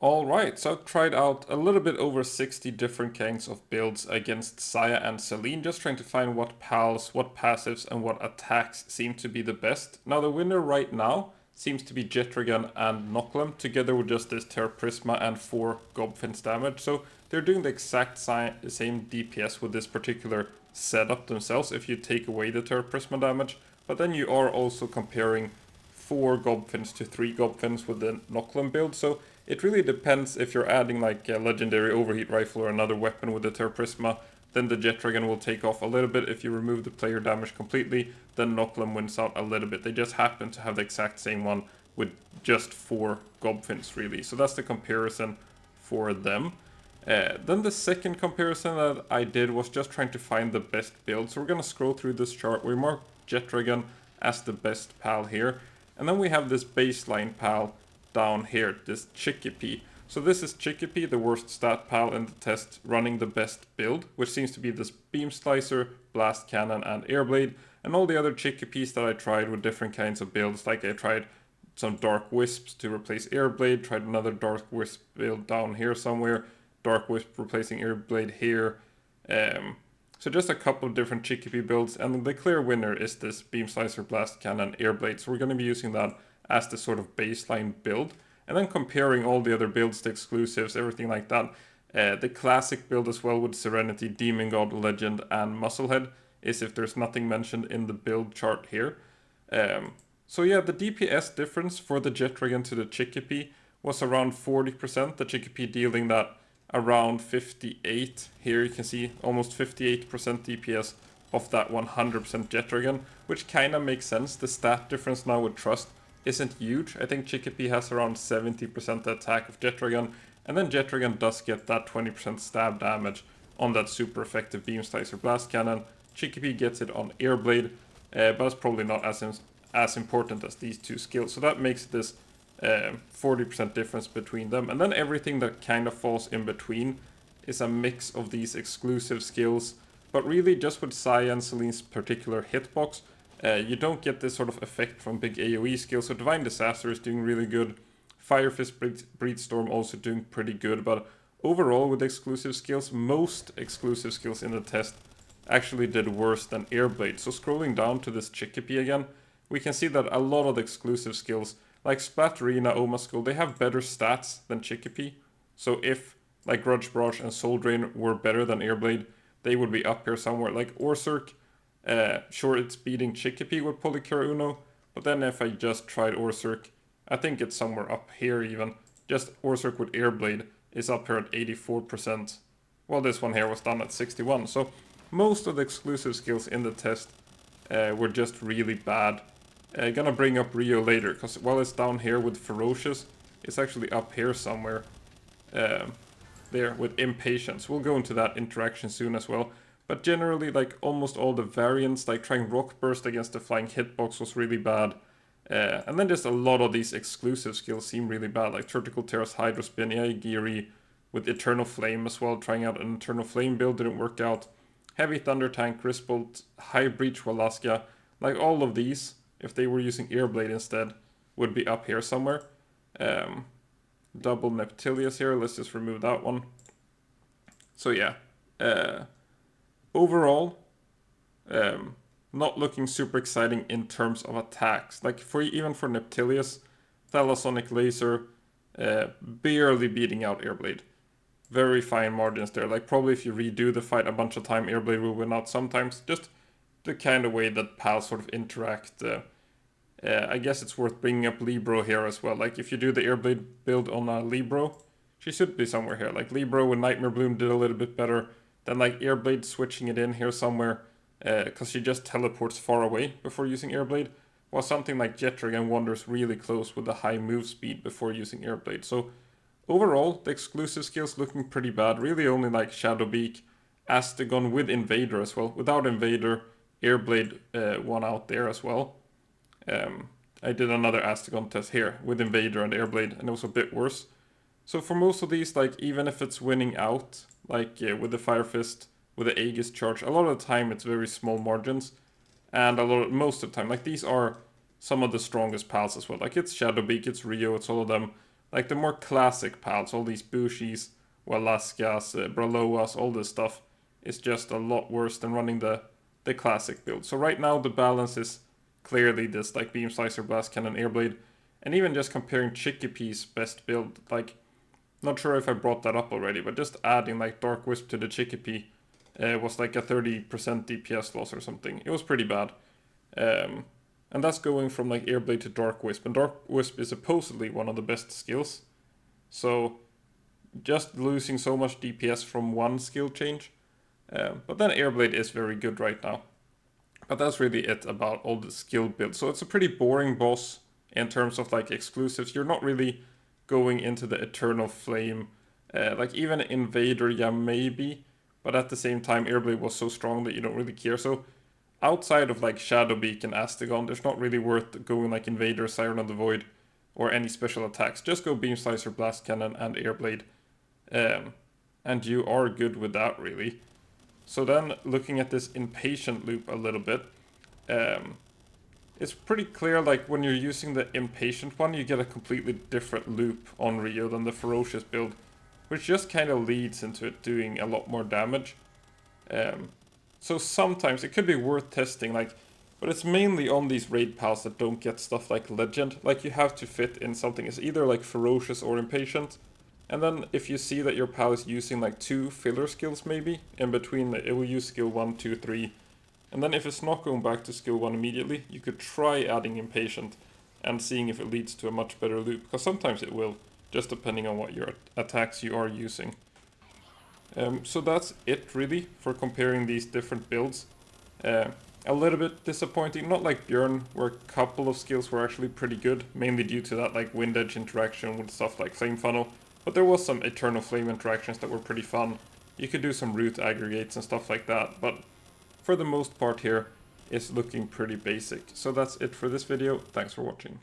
Alright, so I've tried out a little bit over 60 different kinds of builds against Saya and Selyne, just trying to find what pals, what passives, and what attacks seem to be the best. Now the winner right now seems to be Jetragon and Knocklem, together with just this Terra Prisma and 4 Gobfin's damage. So they're doing the exact same DPS with this particular setup themselves if you take away the Terra Prisma damage, but then you are also comparing 4 Gobfins to 3 Gobfins with the Knocklem build, so it really depends if you're adding like a legendary overheat rifle or another weapon with the Terra Prisma, then the Jetragon will take off a little bit. If you remove the player damage completely, then Knocklem wins out a little bit. They just happen to have the exact same one with just 4 Gobfins really, so that's the comparison for them. Then the second comparison that I did was just trying to find the best build. So we're going to scroll through this chart. We mark Jetragon as the best pal here. And then we have this baseline pal down here, this Chickpea. So this is Chickpea, the worst stat pal in the test, running the best build, which seems to be this Beam Slicer, Blast Cannon, and Airblade. And all the other Chickpeas that I tried with different kinds of builds, like I tried some Dark Wisps to replace Airblade, tried another Dark Wisp build down here somewhere, Dark Wisp replacing Airblade here. So just a couple of different Chickpea builds, and the clear winner is this Beam Slicer, Blast Cannon, Airblade. So we're going to be using that as the sort of baseline build, and then comparing all the other builds, the exclusives, everything like that. The classic build as well with Serenity, Demon God, Legend, and Musclehead is if there's nothing mentioned in the build chart here. So yeah, the DPS difference for the Jetragon to the Chickpea was around 40%, the Chickpea dealing that around 58. Here you can see almost 58% DPS of that 100% Jetragon, which kind of makes sense. The stat difference now with Trust isn't huge. I think Chickpea has around 70% attack of Jetragon, and then Jetragon does get that 20% stab damage on that super effective Beam Slicer Blast Cannon. Chickpea gets it on Airblade, but it's probably not as important as these two skills. So that makes this 40% difference between them. And then everything that kind of falls in between is a mix of these exclusive skills. But really, just with Saya and Selyne's particular hitbox, you don't get this sort of effect from big AoE skills. So Divine Disaster is doing really good. Fire Fist Breedstorm also doing pretty good. But overall, with exclusive skills, most exclusive skills in the test actually did worse than Airblade. So scrolling down to this Chickpea again, we can see that a lot of the exclusive skills, like Splatterina, Omaskull, they have better stats than Chickpea. So if like Grudge Barrage and Soul Drain were better than Airblade, they would be up here somewhere. Like Orsurk, sure it's beating Chickpea with Polycure Uno, but then if I just tried Orsurk, I think it's somewhere up here even. Just Orsurk with Airblade is up here at 84%, while this one here was done at 61. So most of the exclusive skills in the test were just really bad. Gonna bring up Rio later, because while it's down here with Ferocious, it's actually up here somewhere. There with Impatience. We'll go into that interaction soon as well. But generally, like almost all the variants, like trying Rock Burst against the Flying Hitbox was really bad. And then just a lot of these exclusive skills seem really bad, like Vertical Terrace, Hydrospin, Yaigiri, with Eternal Flame as well. Trying out an Eternal Flame build didn't work out. Heavy Thunder Tank, Grisbolt, High Breach, Walaska, like all of these, if they were using Airblade instead, would be up here somewhere. Double Neptilius here, let's just remove that one. So yeah, overall, not looking super exciting in terms of attacks. Like even for Neptilius, Thalassonic Laser, barely beating out Airblade. Very fine margins there. Like probably if you redo the fight a bunch of time, Airblade will win out sometimes. Just the kind of way that pals sort of interact. I guess it's worth bringing up Libro here as well. Like if you do the Airblade build on a Libro, she should be somewhere here. Like Libro with Nightmare Bloom did a little bit better than like Airblade switching it in here somewhere, because she just teleports far away before using Airblade, while something like Jetragon wanders really close with the high move speed before using Airblade. So overall, the exclusive skills looking pretty bad. Really only like Shadowbeak, Astegon with Invader as well. Without Invader, Airblade won out there as well. I did another Astegon test here with Invader and Airblade, and it was a bit worse. So for most of these, like even if it's winning out, like with the Fire Fist, with the Aegis Charge, a lot of the time it's very small margins, and most of the time, like these are some of the strongest pals as well. Like it's Shadowbeak, it's Rio, it's all of them Like the more classic pals, all these Bushis, Walaskas, Braloas, all this stuff is just a lot worse than running the classic build. So right now the balance is clearly this like Beam Slicer, Blast Cannon, Airblade, and even just comparing Chikipi's best build, like, not sure if I brought that up already, but just adding like Dark Wisp to the Chikipi was like a 30% DPS loss or something. It was pretty bad. And that's going from like Airblade to Dark Wisp, and Dark Wisp is supposedly one of the best skills. So just losing so much DPS from one skill change. But then Airblade is very good right now. But that's really it about all the skill builds. So it's a pretty boring boss in terms of like exclusives. You're not really going into the Eternal Flame. Like even Invader, yeah, maybe. But at the same time, Airblade was so strong that you don't really care. So outside of like Shadowbeak and Astegon, there's not really worth going like Invader, Siren of the Void, or any special attacks. Just go Beam Slicer, Blast Cannon, and Airblade. And you are good with that, really. So then, looking at this Impatient loop a little bit, it's pretty clear, like, when you're using the Impatient one, you get a completely different loop on Rio than the Ferocious build, which just kind of leads into it doing a lot more damage. So sometimes it could be worth testing, like, but it's mainly on these raid pals that don't get stuff like Legend. Like, you have to fit in something. It's either like Ferocious or Impatient. And then if you see that your pal is using like 2 filler skills maybe, in between, it will use skill 1, 2, 3. And then if it's not going back to skill 1 immediately, you could try adding Impatient and seeing if it leads to a much better loop. Because sometimes it will, just depending on what your attacks you are using. So that's it really for comparing these different builds. A little bit disappointing, not like Björn, where a couple of skills were actually pretty good, mainly due to that like wind edge interaction with stuff like Flame Funnel, but there was some Eternal Flame interactions that were pretty fun. You could do some root aggregates and stuff like that, but for the most part here, it's looking pretty basic. So that's it for this video, thanks for watching.